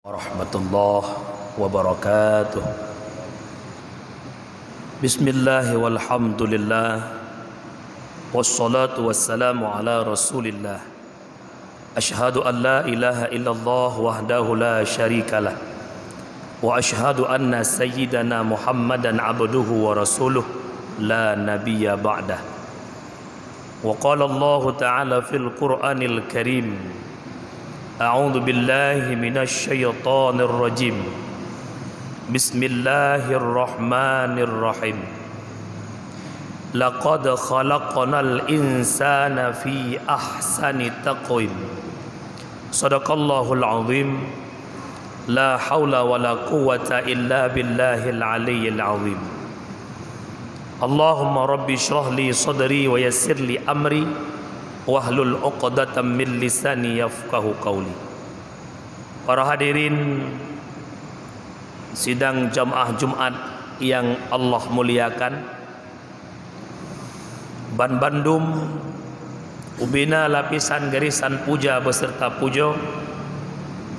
Warahmatullahi wabarakatuh. Bismillah walhamdulillah wassalatu wassalamu ala rasulillah. Ashhadu an la ilaha illallah wahdahu la syarikalah wa ashhadu anna sayyidana Muhammadan abduhu wa rasuluh la nabiyya ba'dah. Wa qala Allah ta'ala fil Qur'anil Karim, A'udzu billahi minasy syaithanir rajim. Bismillahirrahmanirrahim. Laqad khalaqnal insana fi ahsani taqwim. Shadaqallahul azim. La haula wala quwwata illa billahil aliyyil azim. Allahumma rabbi shrah li sadri wa yassir li amri wahlul 'uqdatam min lisani yafqahu qawli. Para hadirin sidang jamaah Jumat yang Allah muliakan, Ban Bandung, ubina lapisan garisan puja beserta pujo,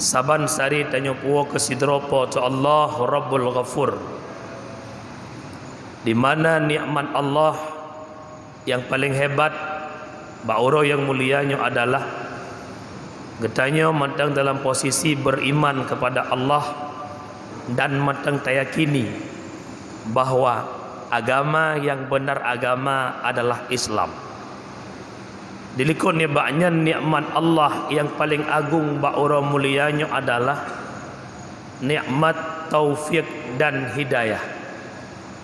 saban sari tanyo puo kesidropo to Allah Rabbul Ghafur, di mana nikmat Allah yang paling hebat Ba'uro yang mulianya adalah getanya matang dalam posisi beriman kepada Allah dan matang tayakini bahwa agama yang benar agama adalah Islam. Dilikun banyak nikmat Allah yang paling agung Ba'uro mulianya adalah nikmat taufik dan hidayah.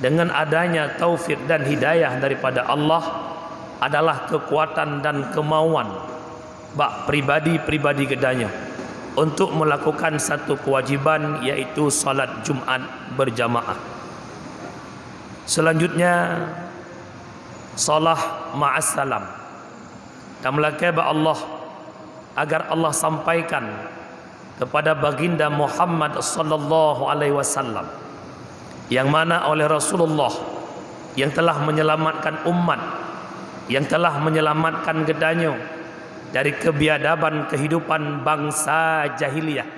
Dengan adanya taufik dan hidayah daripada Allah adalah kekuatan dan kemauan bak pribadi-pribadi gedanya untuk melakukan satu kewajiban, yaitu salat Jumat berjamaah. Selanjutnya salah ma'as salam. Tamlakai ba Allah agar Allah sampaikan kepada baginda Muhammad sallallahu alaihi wasallam, yang mana oleh Rasulullah yang telah menyelamatkan umat, yang telah menyelamatkan gedanyo dari kebiadaban kehidupan bangsa jahiliyah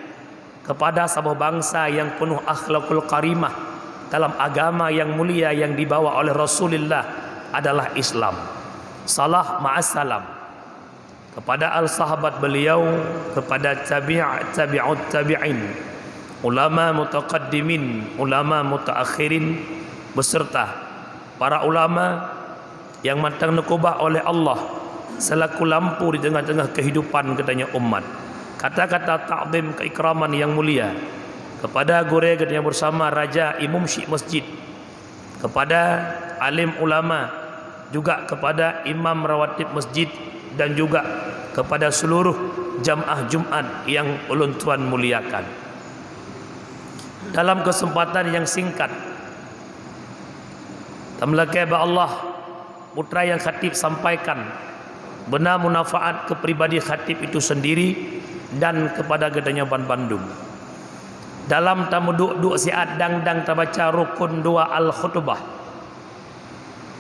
kepada sebuah bangsa yang penuh akhlakul karimah dalam agama yang mulia yang dibawa oleh Rasulullah adalah Islam. Salah ma'as salam kepada al-sahabat beliau, kepada tabi'ut tabi'in, ulama mutaqaddimin, ulama mutaakhirin, beserta para ulama yang matang nekubah oleh Allah selaku lampu di tengah-tengah kehidupan katanya umat. Kata-kata ta'zim keikraman yang mulia kepada gure katanya bersama Raja Imam Syekh Masjid, kepada alim ulama, juga kepada imam rawatib masjid, dan juga kepada seluruh jamaah Jumat yang ulun tuan muliakan. Dalam kesempatan yang singkat, tamlakai ba Allah putra yang khatib sampaikan benar munafaat ke pribadi khatib itu sendiri dan kepada gedanya Ban Bandung. Dalam tamu duk siat dang tabaca rukun 2 al-khutbah,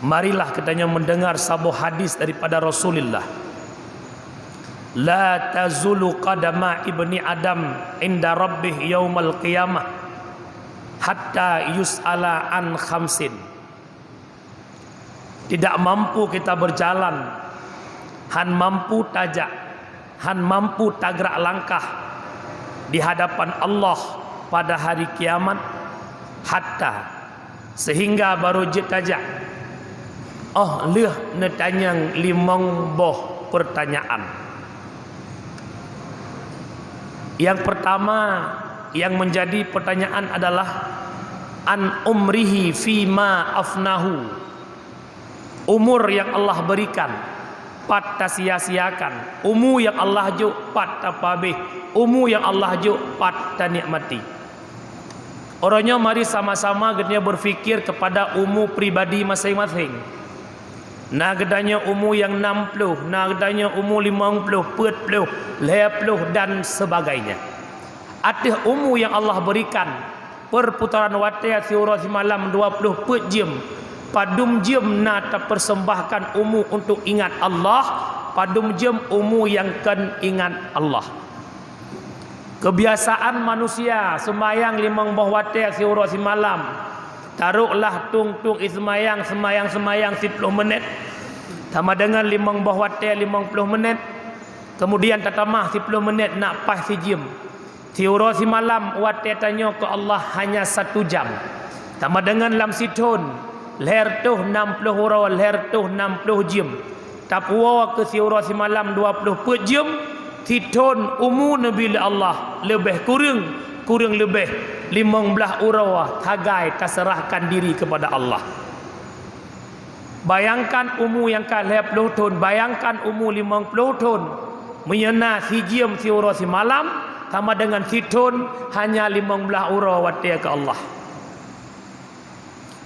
marilah katanya mendengar sebuah hadis daripada Rasulullah. La tazulu qadama ibni Adam inda rabbih yaumal qiyamah hatta yus'ala an khamsin. Tidak mampu kita berjalan, han mampu tajak, han mampu tagrak langkah di hadapan Allah pada hari kiamat, hatta sehingga baru je tajak leh netanyang 5 boh pertanyaan. Yang pertama yang menjadi pertanyaan adalah an umrihi fima afnahu. Umur yang Allah berikan pat sia-siakan, umur yang Allah juk pat tapabeh, umur yang Allah juk pat tanikmati. Orangnya mari sama-sama gedanya berfikir kepada umur pribadi masing-masing. Nah gedanya umur yang 60, nah gedanya umur 50, 40, 50 dan sebagainya. Ada umur yang Allah berikan perputaran waktu siurah malam 20 jam. Padum jam nak persembahkan umur untuk ingat Allah, padum jam umur yang kan ingat Allah. Kebiasaan manusia sembayang 5 waktu siura semalam. Taruhlah tung ismayang semayang 10 menit. Sama dengan 5 waktu 50 menit. Kemudian tatamah 10 menit nak pas si jam. Siura semalam waktu tanya ke Allah hanya 1 jam. Sama dengan lam situn leher tuh 60 hura, leher tuh 60 jam. Tapua ke siura semalam 20 per jam. Situn umur Nabi Allah lebih kurang lebih 15 hura tagai terserahkan diri kepada Allah. Bayangkan umur yang kan 20 tahun, bayangkan umur 50 tahun. Menyena si jam siura semalam sama dengan situn hanya 15 hura waktu ke Allah.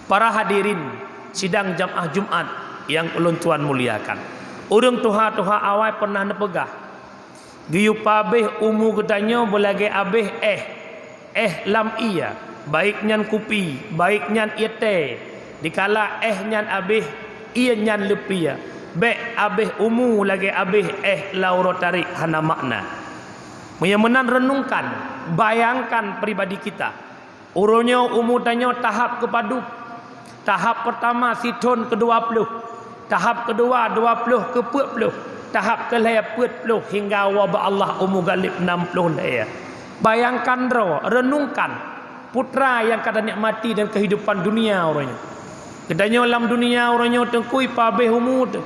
Para hadirin sidang jamaah Jumat yang ulun tuan muliakan. Urang tuha awal pernah nepegah. Giyu pabeh umur katanya belagi abeh lam iya. Baik nyan kupi, baik nyan iete. Dikala nyan abeh iya nyan lepia. Bek abeh umur lagi abeh lauro tarik hana makna. Menyamenan renungkan, bayangkan pribadi kita. Uronyo umur tanya tahap kepadu. Tahap pertama situn ke-20. Tahap kedua 20 ke 40. Tahap ke-40 hingga wabah Allah umur galib 60 laya. Bayangkan renungkan putra yang kada nikmati dan kehidupan dunia orangnya. Kedanya dalam dunia orangnya tengkui pabeh umur tu.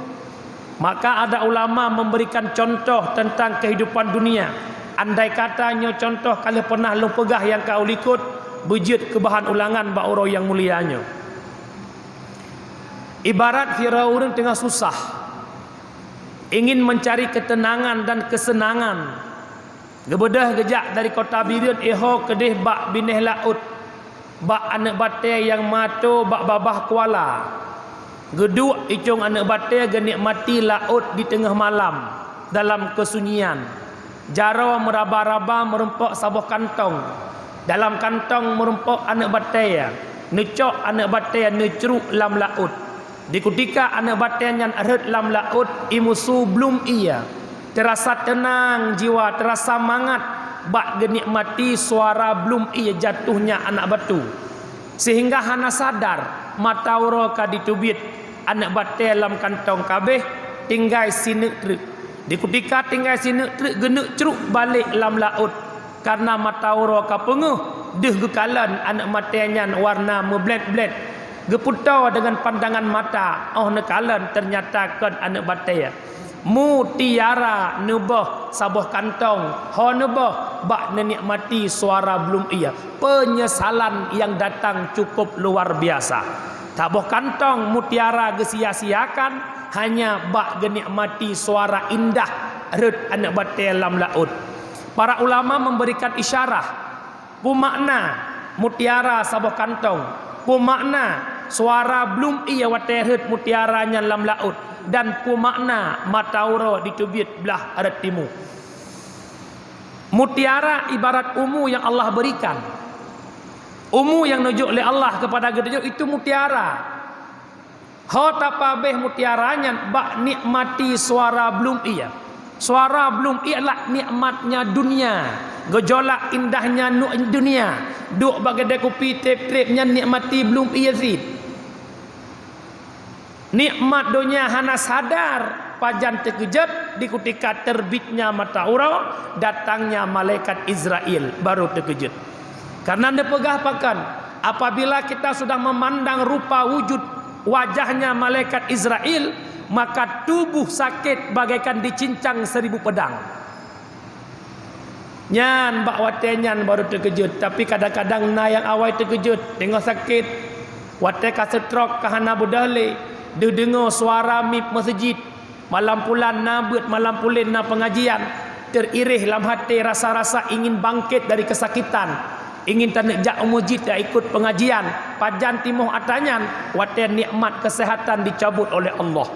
Maka ada ulama memberikan contoh tentang kehidupan dunia. Andai katanya contoh kali pernah lu pegah yang kau likut bejit ke bahan ulangan ba orang yang mulianya. Ibarat kira orang tengah susah, ingin mencari ketenangan dan kesenangan. Gebedah gejak dari kota Birin kedih bak bineh laut, bak anak batai yang mato bak babah kuala. Geduk icung anak batai genikmati laut di tengah malam dalam kesunyian. Jaro meraba-raba merempok sabuh kantong. Dalam kantong merempok anak batai. Necok anak batai neceruk lam laut. Di ketika anak batai yang aret lam laut imusu belum ia. Terasa tenang jiwa, terasa mangat bak genikmati suara belum ia jatuhnya anak batu. Sehingga hana sadar mata ka ditubit anak batai lam kantong kabeh tinggal sinek truk. Di ketika tinggal sinek truk genek ceruk balik lam laut karena mata ka penguh deh gekalan anak matanya warna meblend-blend. Geputau dengan pandangan mata, nekalan ternyata kan anak batai. Mutiara nebah sabuh kantong, nebah bak menikmati suara belum ia. Penyesalan yang datang cukup luar biasa. Sabuh kantong mutiara gesia-siakan hanya bak menikmati suara indah red anak batai dalam laut. Para ulama memberikan isyarah, pumakna mutiara sabuh kantong, pumakna suara belum ia waterhet mutiaranya dalam laut dan pumakna matauro ditubit belah arat timur. Mutiara ibarat umur yang Allah berikan. Umur yang nujuk oleh Allah kepada kita itu mutiara. Hotapabeh mutiaranya bak nikmati suara belum ia. Suara belum ialah nikmatnya dunia. Gejolak indahnya dunia. Duk bagai kopi trip-tripnya nikmati belum ia sid. Nikmat dunia hana sadar pajan terkejut di ketika terbitnya matahari datangnya malaikat Israel baru terkejut. Karena anda pegah pakan apabila kita sudah memandang rupa wujud wajahnya malaikat Israel maka tubuh sakit bagaikan dicincang 1000 pedang. Nyan bak watenyan baru terkejut tapi kadang-kadang na yang awal terkejut tengok sakit wate ka stroke kahana budale. Dia dengar suara mip masjid malam pulan nabut malam pulin na pengajian teririh dalam hati rasa-rasa ingin bangkit dari kesakitan ingin tanjak masjid dah ikut pengajian pajan timuh atanyan wate nikmat kesehatan dicabut oleh Allah.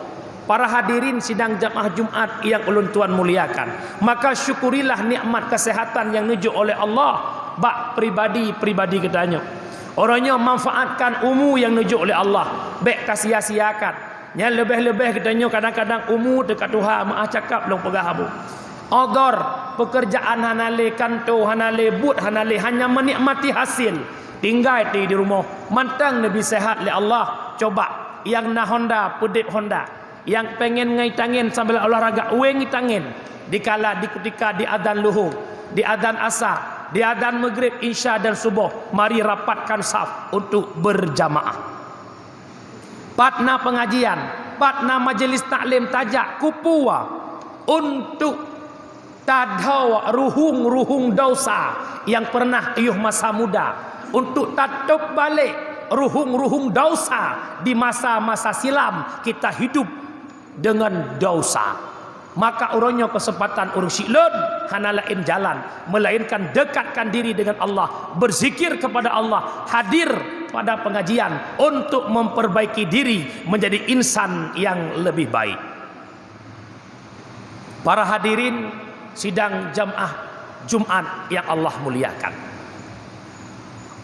Para hadirin sidang jamaah Jumat yang ulun tuan muliakan, maka syukurilah nikmat kesehatan yang nujuk oleh Allah bak pribadi katanya. Orangnya manfaatkan umur yang nujuk oleh Allah. Baik sia-siakan. Yang lebih-lebih katanya kadang-kadang umur dekat Tuhan maaf cakap long pegah abu. Odor, pekerjaan hanale, kantor hanale, but hanale, hanya menikmati hasil. Tinggal di rumah. Mantang Nabi sehat oleh Allah. Coba. Yang na Honda, pedip Honda. Yang pengen ngai tangan sambil olahraga, ngai tangan. Dikala di ketika di adzan luhur, di adzan asar, di adzan maghrib, isya dan subuh, mari rapatkan saf untuk berjamaah. Patna pengajian, patna majelis taklim tajak kupua untuk tadaw ruhung dosa yang pernah ayuh masa muda, untuk tatup balik ruhung dosa di masa-masa silam kita hidup dengan dosa. Maka urangnya kesempatan urang silun hana lain jalan melainkan dekatkan diri dengan Allah, berzikir kepada Allah, hadir pada pengajian untuk memperbaiki diri menjadi insan yang lebih baik. Para hadirin sidang jamaah Jumat yang Allah muliakan.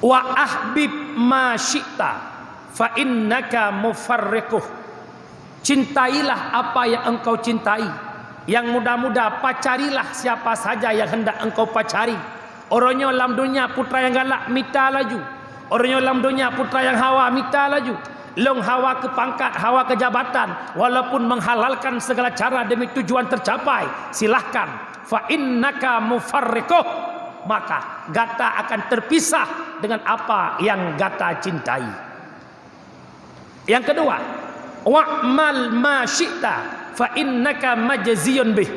Wa ahbib ma syi'ta fa innaka mufarriquh. Cintailah apa yang engkau cintai. Yang muda-muda pacarilah siapa saja yang hendak engkau pacari. Orangnya dalam dunia putra yang galak mita laju. Orangnya dalam dunia putra yang hawa mita laju. Long hawa ke pangkat, hawa ke jabatan, walaupun menghalalkan segala cara demi tujuan tercapai, silahkan. Fa innaka mufarriquh, maka gata akan terpisah dengan apa yang gata cintai. Yang kedua, wa'mal ma syi'ta fa innaka majziyun bih.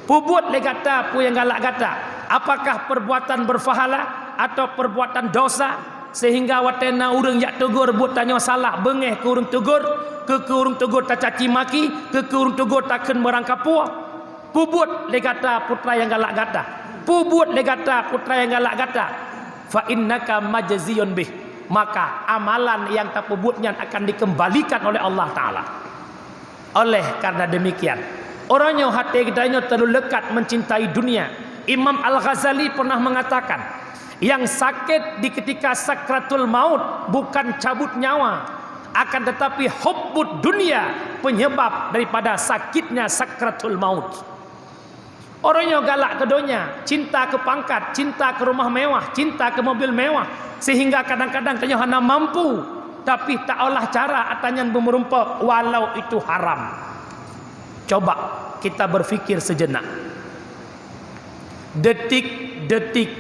Pubut le gata pu yang galak gata, apakah perbuatan berfahala atau perbuatan dosa sehingga watena urang yak tegur buat tanya salah bengeh ke urang tegur, ke urang tegur tak caci maki, ke urang tegur takkan merangkapua. Pubut le gata putra yang galak gata, pubut le gata putra yang galak gata, fa innaka majziyun bih, maka amalan yang tak pubutnya akan dikembalikan oleh Allah Ta'ala. Oleh karena demikian, orangnya hati kitanya terlalu lekat mencintai dunia. Imam Al-Ghazali pernah mengatakan, yang sakit di ketika sakratul maut bukan cabut nyawa, akan tetapi hubbud dunia penyebab daripada sakitnya sakratul maut. Orangnya galak ke dunia, cinta ke pangkat, cinta ke rumah mewah, cinta ke mobil mewah, sehingga kadang-kadang tanya hana mampu, tapi tak olah cara atanya memerumpa walau itu haram. Coba kita berfikir sejenak. Detik-detik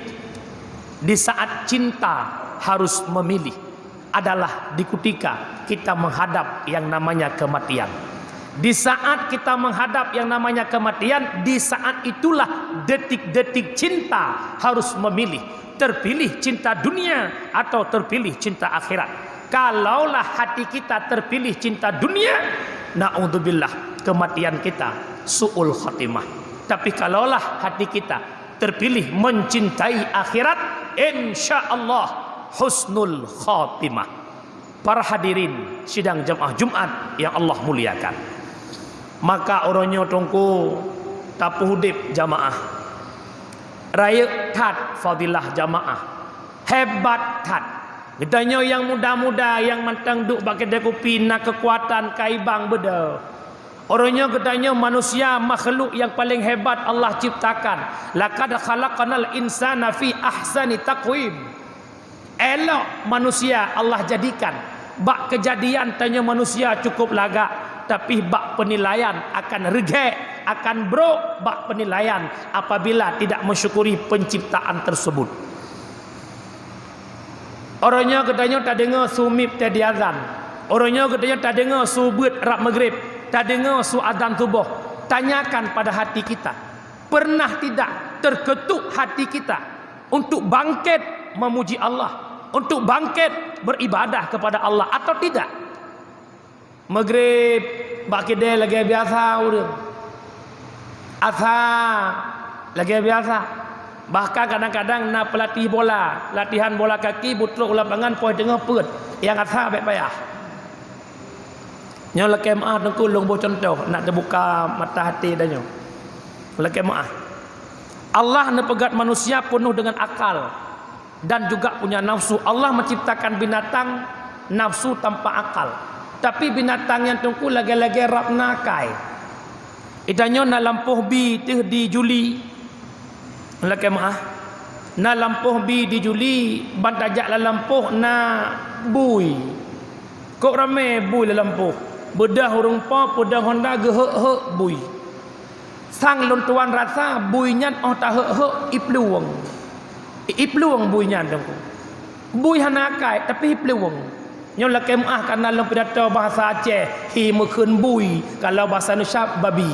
di saat cinta harus memilih adalah di ketika kita menghadap yang namanya kematian. Di saat kita menghadap yang namanya kematian, di saat itulah detik-detik cinta harus memilih. Terpilih cinta dunia atau terpilih cinta akhirat. Kalaulah hati kita terpilih cinta dunia, na'udzubillah, kematian kita su'ul khatimah. Tapi kalaulah hati kita terpilih mencintai akhirat, insyaallah husnul khatimah. Para hadirin sidang jamaah Jumat yang Allah muliakan, maka orangnya tongku tapu hudip jamaah, raya tat fadilah jamaah, hebat tat. Gedanya yang muda-muda yang mantang duk bagi dia kopi nak kekuatan kaibang beda. Orangnya gedanya manusia makhluk yang paling hebat Allah ciptakan. Laqad khalaqanal insana fi ahsani taqwim. Elok manusia Allah jadikan. Bak kejadian tanya manusia cukup lagak, tapi bak penilaian akan regek, akan bro bak penilaian apabila tidak mensyukuri penciptaan tersebut. Orangnya gedanya tak dengar sumip tadi azan. Orangnya gedanya tak dengar subut rap maghrib, tak dengar su adzan subuh. Tanyakan pada hati kita, pernah tidak terketuk hati kita untuk bangkit memuji Allah, untuk bangkit beribadah kepada Allah atau tidak? Maghrib bak kedai lagi biasa urang, asar lagi biasa. Bahkan kadang-kadang nak pelatih bola, latihan bola kaki butruk lapangan poin tengah perut yang asar baik payah. Nyo leke maah tengku long bo contoh nak terbuka mata hati danyo. Leke maah. Allah nepegat manusia penuh dengan akal dan juga punya nafsu. Allah menciptakan binatang nafsu tanpa akal. Tapi binatang yang tengku lagi-lagi rap nakai. Itanyo na lampuh bi teh di Juli. Laki maah. Na lampuh bi di Juli bantajak la lampuh na bui. Kok rame bui la lampuh. Bedah urung pa pedang Honda ge hek bui. Sang lon tuan rasa bui nyan oh ta hek ipluwang. Ipluwang bui nyan dong. Bui hanakai tapi ipluwang. Nyo laki maah kana lon pidato bahasa Aceh hi mekun bui kalau bahasa Indonesia babi.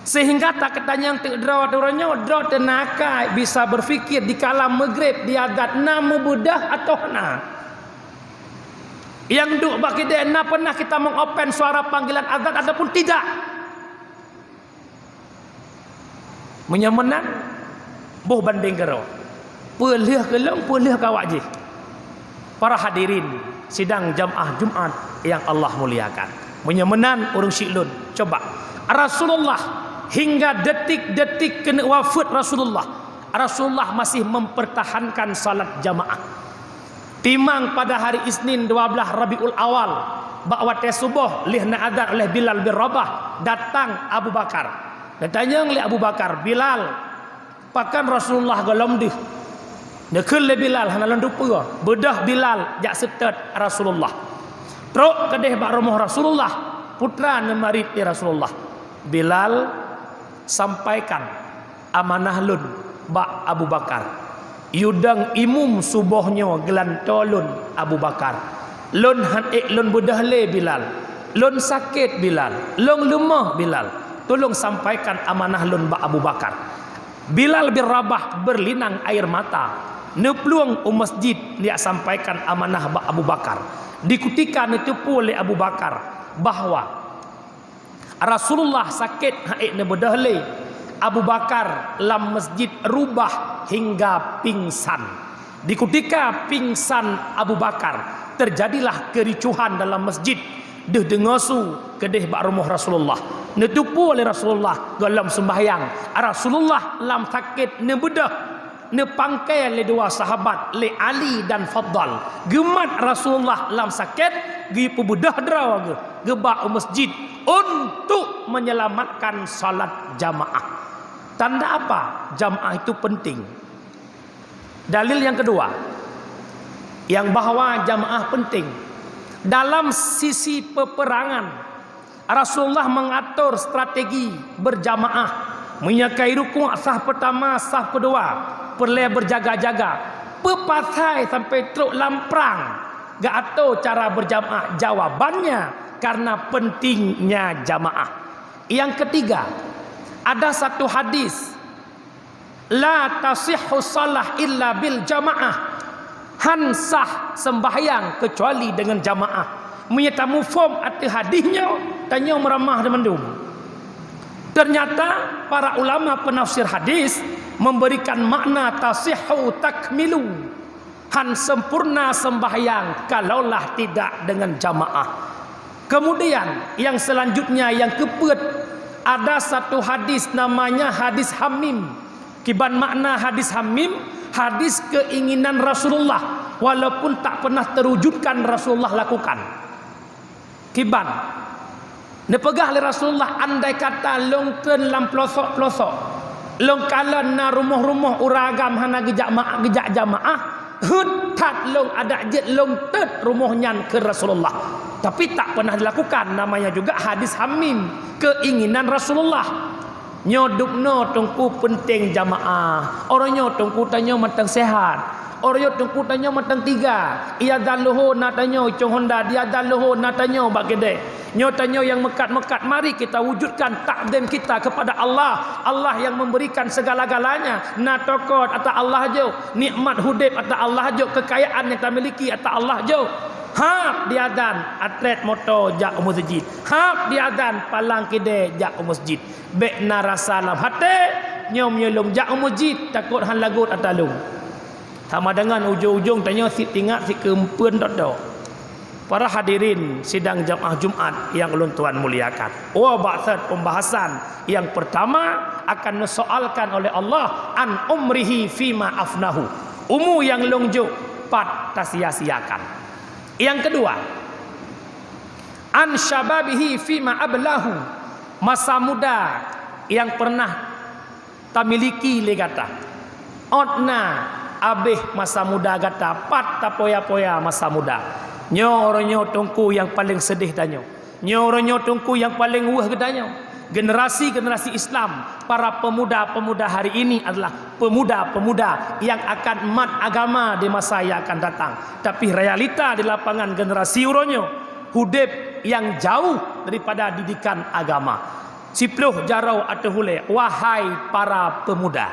Sehingga tak ketanyang te draw doranya draw tenakai bisa berfikir di kalam maghrib dia adat namu bedah atau na. Yang duk bagi dia na pernah kita mengopen suara panggilan azan ataupun tidak. Menyemenan boh banding gero. Pelih kelong pelih kawak je. Para hadirin sidang jamaah Jumat yang Allah muliakan. Menyemenan urung syiklun. Coba Rasulullah hingga detik-detik kena wafat Rasulullah masih mempertahankan salat jamaah. Timang pada hari Isnin 12 Rabiul Awal bakwat subuh lihna adzan oleh Bilal bin Rabah, datang Abu Bakar. Datanya oleh Abu Bakar, Bilal pakan Rasulullah golom dih. Nekul le Bilal hana landu pura. Bedah Bilal jak setet Rasulullah. Truk kedeh bak rumah Rasulullah, putra nemarit di Rasulullah. Bilal sampaikan amanah lun bak Abu Bakar. Yudang imum subuhnya gelan tolun Abu Bakar. Lun han lun bedah le Bilal. Lun sakit Bilal. Lun lemah Bilal. Tolong sampaikan amanah lun bak Abu Bakar. Bilal bin Rabah berlinang air mata. Nepluang masjid dia sampaikan amanah Abu Bakar. Dikutikan itu oleh Abu Bakar bahwa Rasulullah sakit haik ne bedahle. Abu Bakar lam masjid rubah hingga pingsan. Dikutika pingsan Abu Bakar, terjadilah kericuhan dalam masjid. Deh dengosu kedeh bak rumah Rasulullah. Netupu oleh Rasulullah dalam sembahyang. Rasulullah lam sakit ne bedah. Ne pangkai le dua sahabat le Ali dan Faddal. Gemat Rasulullah lam sakit gi pebedah draw ge bak masjid untuk menyelamatkan salat jamaah. Tanda apa? Jamaah itu penting. Dalil yang kedua yang bahwa jamaah penting dalam sisi peperangan. Rasulullah mengatur strategi berjamaah, menyakai rukuk sah pertama, sah kedua, perlu berjaga-jaga. Pepasai sampai truk lamprang, gak atur cara berjamaah. Jawabannya karena pentingnya jamaah. Yang ketiga, ada satu hadis, la tasihhu salah illa bil jamaah. Hansah sembahyang kecuali dengan jamaah. Menyatamu form atau hadisnya tanya meramah demandum. Ternyata para ulama penafsir hadis memberikan makna tasihhu takmilu. Han sempurna sembahyang kalaulah tidak dengan jamaah. Kemudian yang selanjutnya yang keempat, ada satu hadis namanya hadis Hamim. Kiban makna hadis Hamim, hadis keinginan Rasulullah walaupun tak pernah terwujudkan Rasulullah lakukan. Kiban nepegah oleh Rasulullah andai kata longken lam pelosok-pelosok, longkalan na rumah-rumah uragam hana gejak jamaah, hutat long ada jet long tet rumahnya ke Rasulullah. Tapi tak pernah dilakukan. Namanya juga hadis Hamim, keinginan Rasulullah. Nyodukno tungku penting jamaah. Orangnya tungku tanya matang sehat. Orangnya tungku tanya matang tiga. Ia daluho nak tanya cung Honda, dia daluho nak tanya bagede. Nyo tanya yang mekat-mekat, mari kita wujudkan takdim kita kepada Allah. Allah yang memberikan segala-galanya. Na tokot atau Allah jo, nikmat hudib atau Allah jo, kekayaan yang kita miliki atau Allah jo. Hap diadan atlet moto jak masjid. Hap diadan palang kide jak masjid. Bek narasa lam hati nyom nyelung jak masjid takut han lagut atalung. Sama dengan ujung-ujung tanya si tingak si keempen dot. Para hadirin sidang jamaah Jumat yang ulun tuan muliakan. Bahasa pembahasan yang pertama akan disoalkan oleh Allah an umrihi fima afnahu. Umur yang longjo pat tasia-siakan. Yang kedua, an syababihi fima ablahu. masa muda yang pernah tamiliki le kata otna abih masa muda kata pat tapoya-poya masa muda nyo oronyo tungku yang paling sedih danyo nyo oronyo tungku yang paling wah gedanyo generasi Islam para pemuda-pemuda hari ini adalah pemuda-pemuda yang akan mat agama di masa yang akan datang, tapi realita di lapangan generasi oronyo hudib yang jauh daripada didikan agama. Sipluh jarau atau hule wahai para pemuda,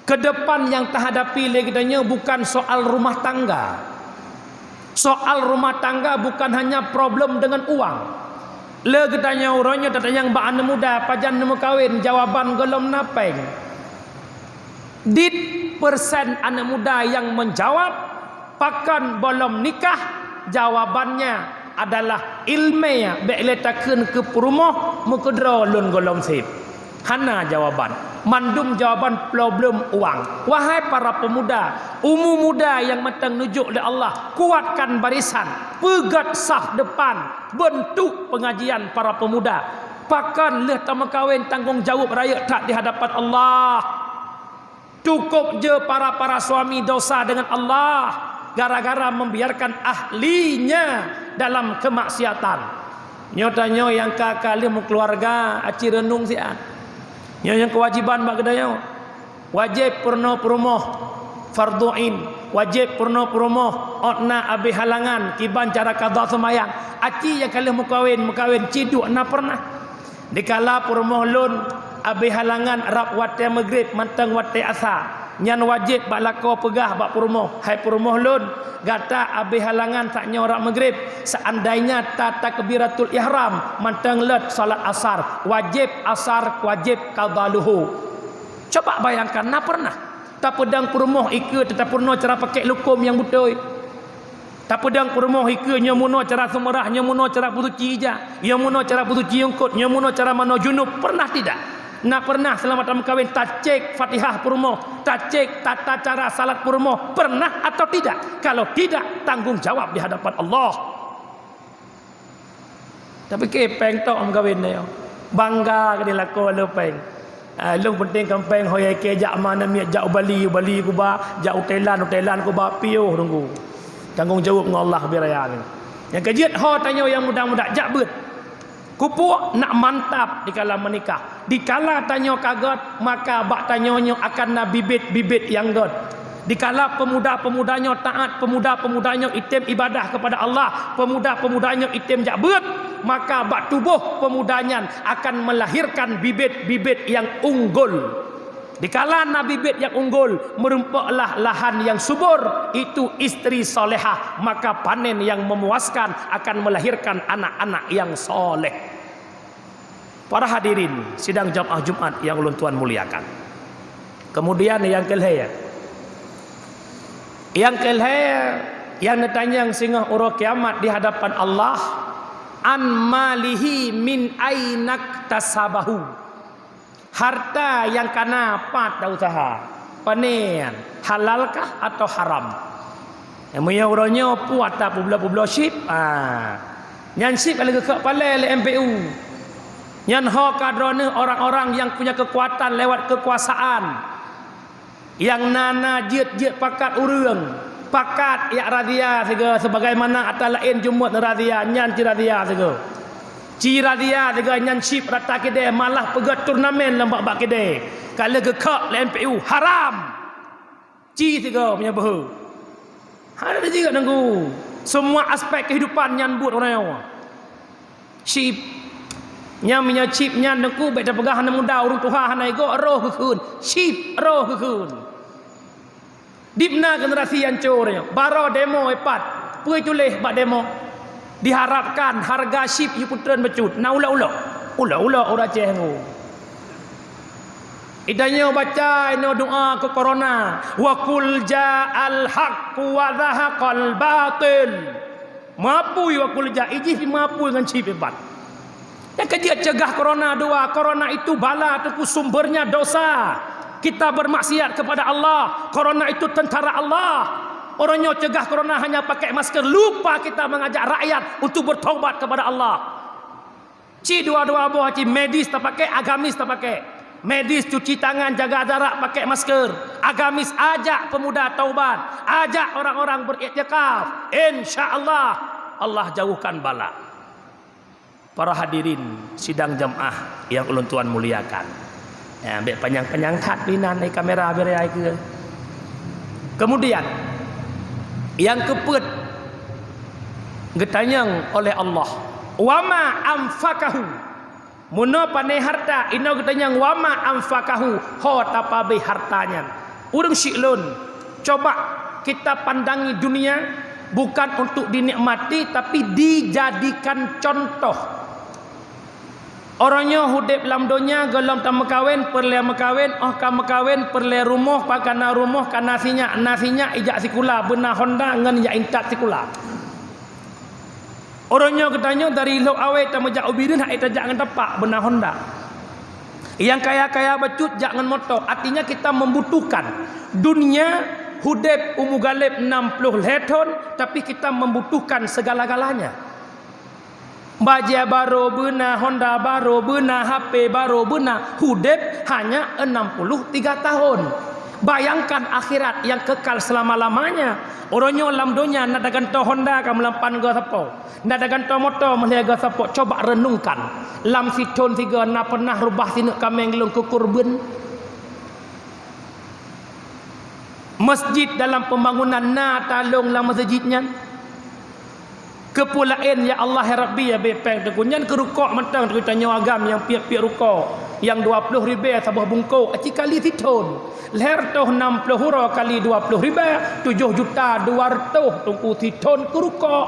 ke depan yang terhadapi legedanya bukan soal rumah tangga. Soal rumah tangga bukan hanya problem dengan uang. Legedanya orangnya tatayang ba anak muda pajan nemu kawin jawaban golom napeng. Dit persen anak muda yang menjawab pakan belum nikah jawabannya adalah ilmiah be'letakeun ke perumah mukedra lun golom sip. Hana jawaban. Mandum jawaban problem uang. Wahai para pemuda, muda yang matang nujuk oleh Allah, kuatkan barisan, pegat saf depan, bentuk pengajian para pemuda. Pakan leh tama kawin tanggung jawab raya tak di hadapan Allah. Cukup je para suami dosa dengan Allah gara-gara membiarkan ahlinya dalam kemaksiatan. Nyotanya yang kakali keluarga aci renung sian. Yang kewajiban bak gedayo. Wajib purno perumoh fardu ain, wajib purno perumoh otna abi halangan kiban cara qada semayang. Aci yang kali mukawin ciduk na pernah. Dikala perumoh lun abi halangan rap wate maghrib mantang wate asa. Nyan wajib bak lako pegah bak perumoh. Hai perumoh lun gata abi halangan tak nyorak maghrib seandainya tata kabiratul ihram mantang let salat asar wajib asar wajib qadaluhu. Coba bayangkan na pernah tak pedang perumoh ike tetap purno cara pakai lukum yang betul. Tak pedang perumoh ike nyamuno cara semerah nyamuno cara putuci ija nyamuno cara putuci yungkut nyamuno cara mano junub pernah tidak? Nak pernah selamat dalam kawin tak cek Fatihah perumoh, tak cek tata cara salat perumoh, pernah atau tidak? Kalau tidak, tanggung jawab di hadapan Allah. Tapi kepeng tok am kawin dia. Bangga ke dia laku lepeng. Long penting kampeng hoyai ke jak mana mi jak Bali ku ba, jak Thailand ku ba piuh tunggu. Tanggung jawab dengan Allah biraya ni. Yang kajiat ho tanya yang muda-muda jak bet. Kupuk nak mantap dikala menikah. Dikala tanya kagat maka bak tanyonyo akan na bibit-bibit yang god. Dikala pemuda-pemudanya taat, pemuda-pemudanya itim ibadah kepada Allah, pemuda-pemudanya itim jakbet, maka bak tubuh pemudanya akan melahirkan bibit-bibit yang unggul. Dikala na bibit yang unggul merumpaklah lahan yang subur, itu istri solehah, maka panen yang memuaskan akan melahirkan anak-anak yang soleh. Para hadirin sidang jamaah Jumat yang ulun tuan muliakan. Kemudian yang kelihaya, yang ditanya singa uro kiamat di hadapan Allah, an malihi min ainak tasabahu. Harta yang kana pat da usaha panen halalkah atau haram? Yang punya uronyo puat tak publa ship nyan ship lagi ke pale le MPU nyan ho kadrone orang-orang yang punya kekuatan lewat kekuasaan yang nana jet pakat urang pakat ya radia sega sebagaimana atal lain jumut radia nyan ci radia sega Cira dia dengan ship rata kedai malah pegat turnamen lembak bak kedai. Kalau gekak le MPU haram. Ci tiga punya bahu. Ada juga nunggu. Semua aspek kehidupan yang buat orang yang. Ship nyam punya chip nyan nunggu baik dah pegah anak muda urung tuha hanai go roh kekun. Ship roh kekun. Dipna generasi yang cornya. Baro demo epat. Pui tulih bak demo. Diharapkan harga ship you putran becut. Na ula ora cengu. Idanya baca ino doa ke corona. Wa qul ja'al haqq wa dhahaqal batil. Mampu wa qul ja' ijih mampu dengan ship hebat. Yang kerja cegah corona dua. Corona itu bala itu sumbernya dosa. Kita bermaksiat kepada Allah. Corona itu tentara Allah. Orangnya cegah corona hanya pakai masker. Lupa kita mengajak rakyat untuk bertaubat kepada Allah. Dua-dua buah medis tak pakai, agamis tak pakai. Medis cuci tangan, jaga jarak, pakai masker. Agamis ajak pemuda taubat, ajak orang-orang beriktikaf. Insya-Allah Allah jauhkan bala. Para hadirin sidang jamaah yang ulun tuan muliakan. Ya, ambil panjang-panjang kat binan ai kamera berai ke. Kemudian yang keput getanyang oleh Allah, wama amfakahu, muno panai harta ino getanyang wama amfakahu, ho tapabe hartanya. Urang siklun, coba kita pandangi dunia bukan untuk dinikmati tapi dijadikan contoh. Orangnya hudip dalam dunia gelam tak mekawin, perle mekawin, mekawin perle rumah, pakana rumah, nasinya ijak sikula, benar Honda ngan ijak intat sikula. Orangnya katanya dari lok awet tak mejak ubirin hak ita jangan tepak benar Honda. Yang kaya-kaya bacut jangan motor. Artinya kita membutuhkan dunia hudip umu galib 60 leton tapi kita membutuhkan segala-galanya. Baja baru benar, Honda baru benar, HP baru benar, hudib hanya 63 tahun. Bayangkan akhirat yang kekal selama-lamanya. Orangnya dalam dunia nak ada ganto Honda kamu lampan ke siapa? Nak ada ganto motor melihat siapa? Coba renungkan. Lam siton tiga nak pernah rubah sini kami ngelung ke kurban. Masjid dalam pembangunan na talung dalam masjidnya. Kepulain ya Allah ya Rabbi ya bepeng tegunyan ke rukuk mentang kita nyawagam yang piak-piak rukuk yang 20 ribu sabah bungkuk aci kali titon leher toh 60 hura kali 20 ribu 7.200.000 tungku titon ke rukuk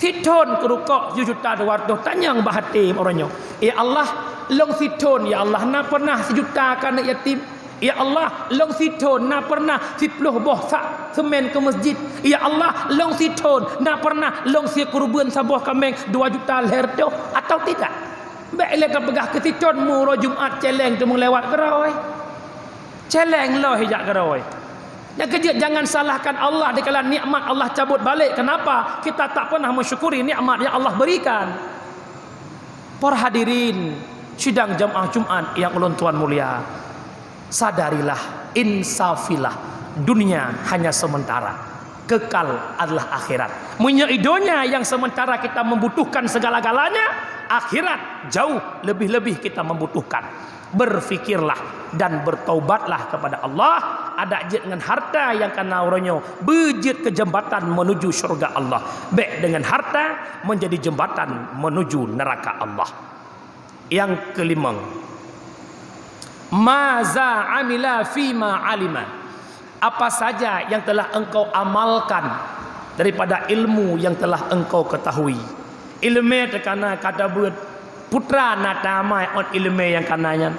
titon ke rukuk 7.200.000 tanyang bahati orangnya ya Allah long titon ya Allah na pernah sejuta kan yatim. Ya Allah, long siton nak pernah 10 boh sak semen ke masjid. Ya Allah, long siton nak pernah long si kurban sabuah kambing 2 juta leher tu atau tidak? Baiklah kau pegah ke siton muro Jumaat celeng tu melewat geroi. Celeng loh hijak geroi. Dan kejut jangan salahkan Allah dikala nikmat Allah cabut balik. Kenapa? Kita tak pernah mensyukuri nikmat yang Allah berikan. Para hadirin sidang jamaah Jumat yang ulun tuan mulia. Sadarilah, insafilah, dunia hanya sementara, kekal adalah akhirat. Menyaidonya yang sementara kita membutuhkan segala-galanya, akhirat jauh lebih-lebih kita membutuhkan. Berfikirlah dan bertaubatlah kepada Allah. Ada jet dengan harta yang kena orangnya bejit ke jembatan menuju syurga Allah. Baik dengan harta menjadi jembatan menuju neraka Allah. Yang kelima, maza amila fima alima, apa saja yang telah engkau amalkan daripada ilmu yang telah engkau ketahui. Ilmu tekana kata buat putra nata mai on ilmu yang kananya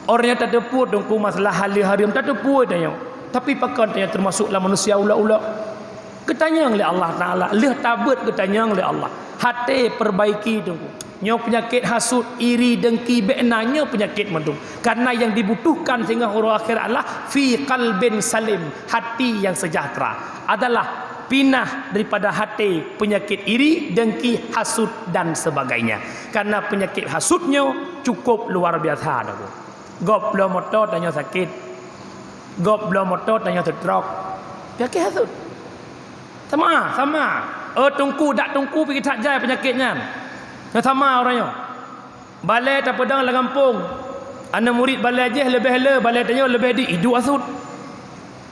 orangnya tak teput dengku masalah hal harim tak teput dia tapi pakan dia termasuklah manusia ula-ula ketanyang oleh Allah Taala leh tabut ketanyang oleh Allah hati perbaiki dengku. Nyo penyakit hasud, iri, dengki, be'nanya penyakit mendung. Karena yang dibutuhkan sehingga huruf akhir adalah fi qalbin salim, hati yang sejahtera. Adalah pinah daripada hati penyakit iri, dengki, hasud dan sebagainya. Karena penyakit hasudnya cukup luar biasa. Gop belum motor tanya sakit. Gop belum motor tanya stroke. Penyakit hasud. Sama. Tungku tak tungku pergi tak jaya penyakitnya. Sama orangnya. Balai tak pedang lah kampung. Anak murid balai aja lebih le, balai tanya lebih di hidup asud.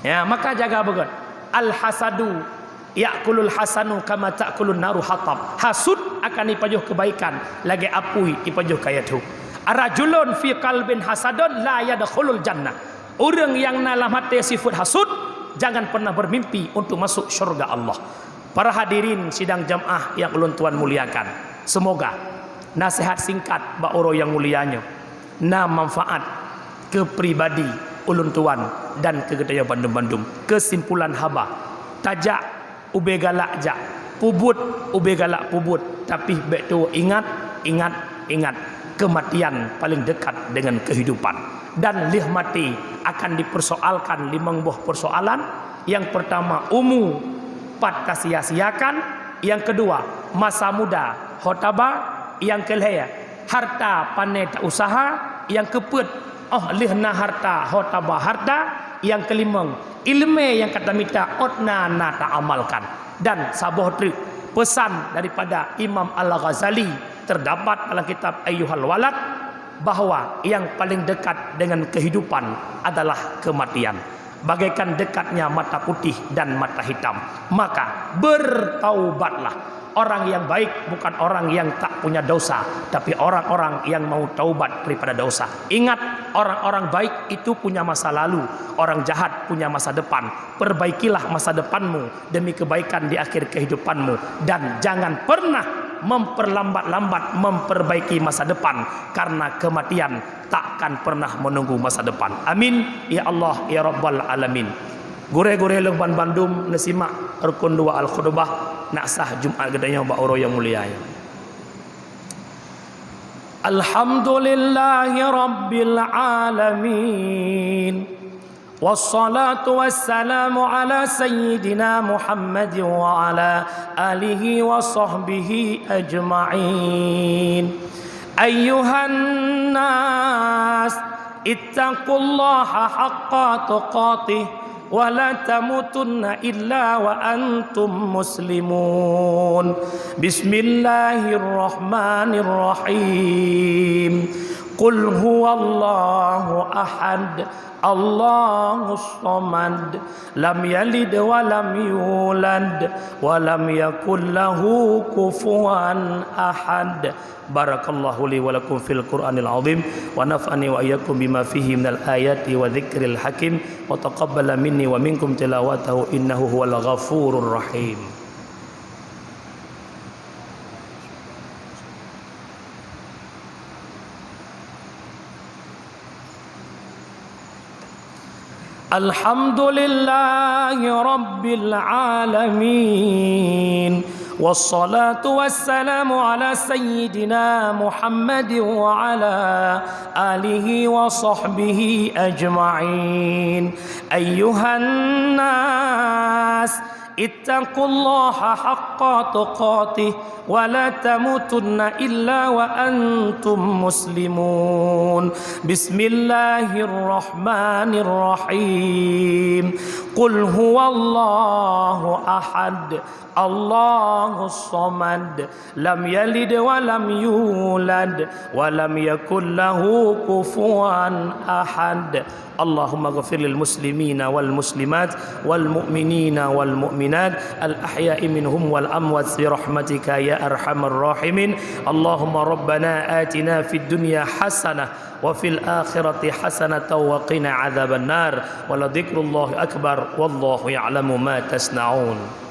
Ya, maka jaga betul. Al hasadu ya'kulul hasanu kama ta'kulun naru hatab. Hasud akan dipajuh kebaikan, lagi apui dipajuh kaya tu. Arajulun fi qalbin hasadun la yadkhulul jannah. Orang yang dalam hati sifat hasud jangan pernah bermimpi untuk masuk syurga Allah. Para hadirin sidang jamaah yang ulun tuan muliakan. Semoga nasihat singkat bak oro yang mulianya na manfaat ke pribadi ulun tuan dan ke gedaya bandum-bandum. Kesimpulan haba tajak ube galak jak pubut ube galak pubut tapi betul ingat kematian paling dekat dengan kehidupan dan lih mati akan dipersoalkan 5 buah persoalan. Yang pertama umur pat kasia-siakan, yang kedua masa muda khotbah, yang kelaya harta pandai tak usaha, yang keput lihna harta hotaba harta, yang kelima ilmu yang kata minta otna na tak amalkan. Dan sabuh trik pesan daripada Imam Al-Ghazali terdapat dalam kitab Ayyuhal Walad, bahawa yang paling dekat dengan kehidupan adalah kematian, bagaikan dekatnya mata putih dan mata hitam. Maka bertaubatlah. Orang yang baik bukan orang yang tak punya dosa, tapi orang-orang yang mau taubat daripada dosa. Ingat, orang-orang baik itu punya masa lalu, orang jahat punya masa depan. Perbaikilah masa depanmu demi kebaikan di akhir kehidupanmu, dan jangan pernah memperlambat-lambat memperbaiki masa depan, karena kematian takkan pernah menunggu masa depan. Amin ya Allah ya Rabbal Alamin. Gure-gure lengban Bandung nasimak rukun 2 al-khutbah nak sah Jumat gedanya ba oro yang mulia. Alhamdulillahi rabbil alamin. Wassalatu wassalamu ala sayyidina Muhammad wa ala alihi wa sahbihi ajma'in. Ayyuhan nas ittaqullaha haqqa tuqatih wa la tamutunna illa wa antum muslimun. Bismillahirrahmanirrahim. Qul huwallahu ahad, Allahus samad, lam yalid wa lam yulad wa lam yakul lahu kufuwan ahad. Barakallahu li wa lakum fil Qur'anil azim wa naf'ani wa iyyakum bima fihi minal ayati wa dzikril hakim wa taqabbala minni wa minkum tilawatahu innahu huwal ghafurur rahim. Alhamdulillahi rabbil alamin. Wassalatu wassalamu ala sayyidina Muhammad wa ala alihi wa sahbihi ajma'in. Ayyuhan nas ittaqullaha haqqa tuqatih wa la tamutunna illa wa antum muslimun. Bismillahirrahmanirrahim. Qul huwallahu ahad, Allahus samad, lam yalid wa lam yulad wa lam yakul lahu kufuwan ahad. Allahumma ghafir lil muslimina wal muslimat wal mu'minina wal mu'minat al ahya'i minhum wal amwat bi rahmatika ya arhamar rahimin. Allahumma rabbana atina fid dunya hasanah wa fil akhirati hasanatan wa qina adzaban nar. Wa la dzikrullahi akbar wallahu ya'lamu ma tasna'un.